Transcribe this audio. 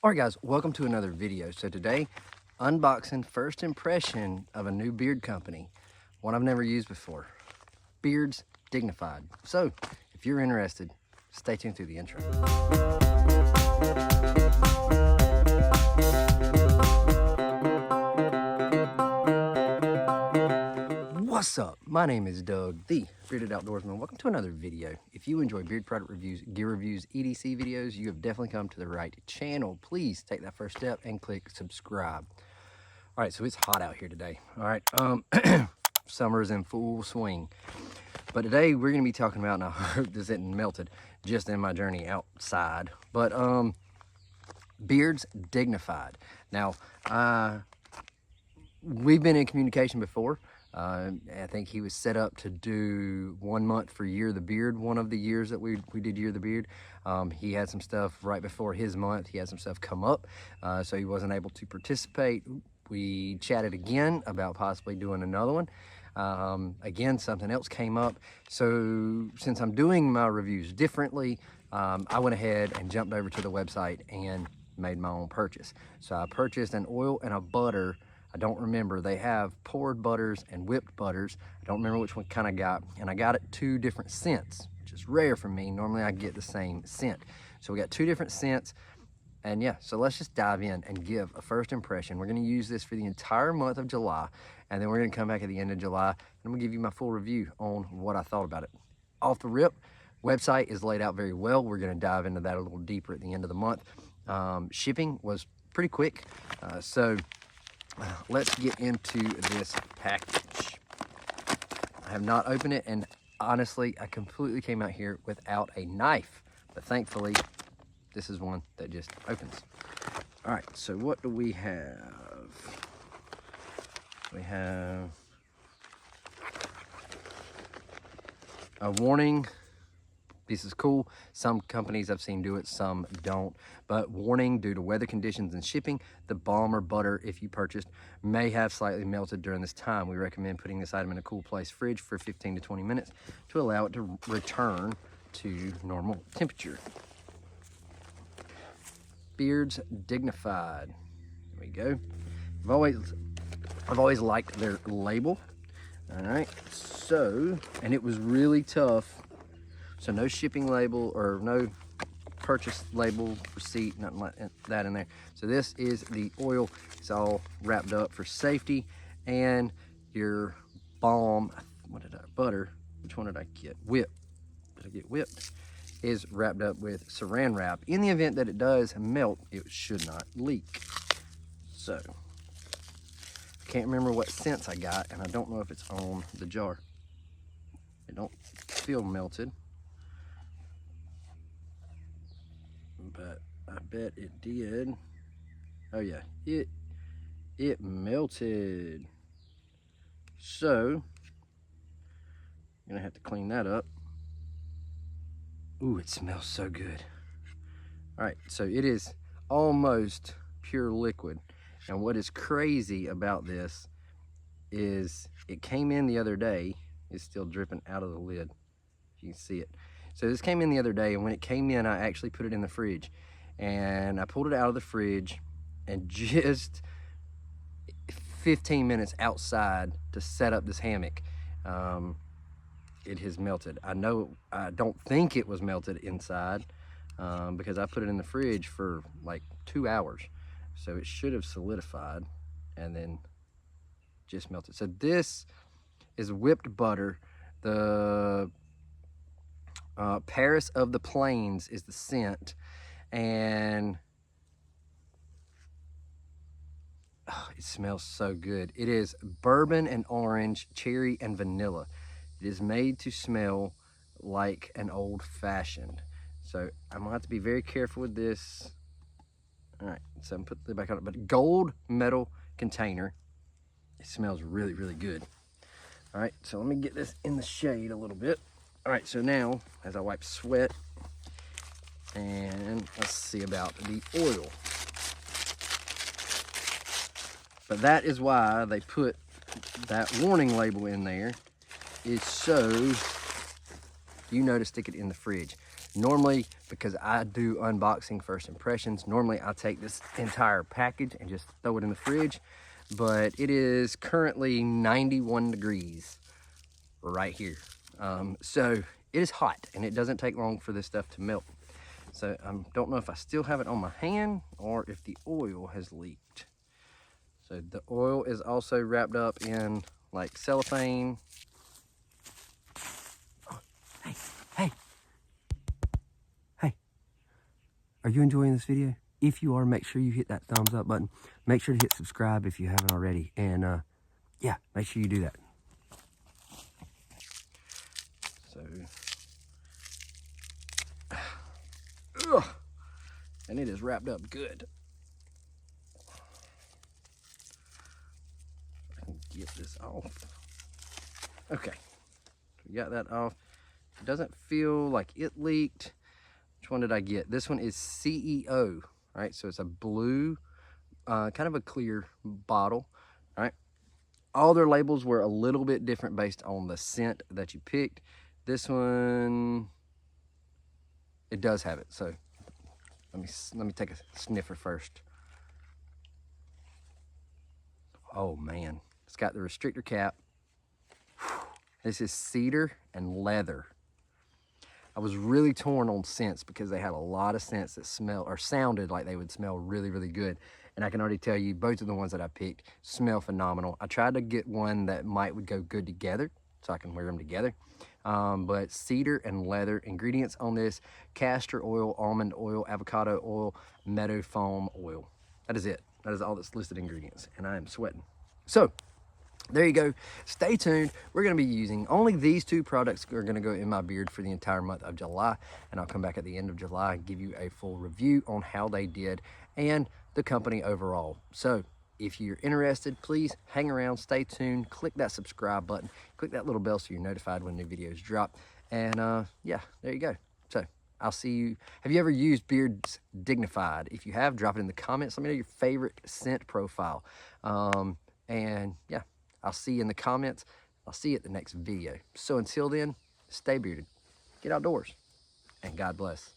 Alright guys, welcome to another video. So today, unboxing first impression of a new beard company, one I've never used before, Beards Dignified. So if you're interested, stay tuned through the intro. What's up? My name is Doug, the Bearded Outdoorsman. Welcome to another video. If you enjoy beard product reviews, gear reviews, EDC videos, you have definitely come to the right channel. Please take that first step and click subscribe. All right, so it's hot out here today. All right, summer's in full swing. But today we're gonna be talking about, and I hope this isn't melted just in my journey outside, but Beards Dignified. Now, we've been in communication before. I think he was set up to do 1 month for Year the Beard, one of the years that we did Year the Beard. He had some stuff right before his month. He had some stuff come up, so he wasn't able to participate. We chatted again about possibly doing another one. Again, something else came up. So since I'm doing my reviews differently, I went ahead and jumped over to the website and made my own purchase. So I purchased an oil and a butter. I don't remember. They have poured butters and whipped butters. I don't remember which one kind I got. And I got it 2 different scents, which is rare for me. Normally I get the same scent. So we got 2 different scents. And yeah, so let's just dive in and give a first impression. We're gonna use this for the entire month of July. And then we're gonna come back at the end of July and I'm gonna give you my full review on what I thought about it. Off the rip, website is laid out very well. We're gonna dive into that a little deeper at the end of the month. Shipping was pretty quick. Let's get into this package. I have not opened it, and honestly, I completely came out here without a knife, but thankfully, this is one that just opens. All right, so what do we have? We have a warning. This is cool. Some companies I've seen do it, some don't. But warning, due to weather conditions and shipping, the balm or butter, if you purchased, may have slightly melted during this time. We recommend putting this item in a cool place fridge for 15 to 20 minutes to allow it to return to normal temperature. Beards Dignified. There we go. I've always liked their label. All right, so, and it was really tough. So no shipping label or no purchase label, receipt, nothing like that in there. So this is the oil. It's all wrapped up for safety. And your balm, butter, which one did I get? Did I get whipped? Is wrapped up with saran wrap. In the event that it does melt, it should not leak. So, I can't remember what scents I got, and I don't know if it's on the jar. It don't feel melted. But I bet it did. Oh yeah, it melted. So I'm gonna have to clean that up. Ooh, it smells so good. All right, so it is almost pure liquid. And what is crazy about this is it came in the other day. It's still dripping out of the lid, if you can see it. So this came in the other day, and when it came in, I actually put it in the fridge. And I pulled it out of the fridge, and just 15 minutes outside to set up this hammock, it has melted. I don't think it was melted inside, because I put it in the fridge for like 2 hours. So it should have solidified and then just melted. So this is whipped butter. The Paris of the Plains is the scent, and it smells so good. It is bourbon and orange, cherry and vanilla. It is made to smell like an old-fashioned. So I'm gonna have to be very careful with this. All right, so I'm putting it back on it, but gold metal container. It smells really, really good. All right, so let me get this in the shade a little bit. All right, so now, as I wipe sweat, and let's see about the oil. But that is why they put that warning label in there, is so you know to stick it in the fridge. Normally, because I do unboxing first impressions, normally I take this entire package and just throw it in the fridge, but it is currently 91 degrees right here. So it is hot and it doesn't take long for this stuff to melt. So I don't know if I still have it on my hand or if the oil has leaked. So the oil is also wrapped up in like cellophane. Oh, hey. Are you enjoying this video? If you are, make sure you hit that thumbs up button. Make sure to hit subscribe if you haven't already. And yeah, make sure you do that. So, and it is wrapped up good. I can get this off. Okay, we got that off. It doesn't feel like it leaked. Which one did I get? This one is CEO, right? So it's a blue, kind of a clear bottle, right? All their labels were a little bit different based on the scent that you picked. This one, it does have it. So let me take a sniffer first. Oh man, it's got the restrictor cap. This is cedar and leather. I was really torn on scents because they had a lot of scents that smell or sounded like they would smell really, really good. And I can already tell you both of the ones that I picked smell phenomenal. I tried to get one that would go good together so I can wear them together. But cedar and leather ingredients on this: castor oil, almond oil, avocado oil, meadow foam oil. That is it. That is all that's listed ingredients. And I am sweating. So there you go. Stay tuned. We're going to be using only these two products are going to go in my beard for the entire month of July. And I'll come back at the end of July and give you a full review on how they did and the company overall. So if you're interested, please hang around, stay tuned, click that subscribe button, click that little bell so you're notified when new videos drop. And yeah, there you go. So I'll see you. Have you ever used Beards Dignified? If you have, drop it in the comments. Let me know your favorite scent profile. And yeah, I'll see you in the comments. I'll see you at the next video. So until then, stay bearded, get outdoors, and God bless.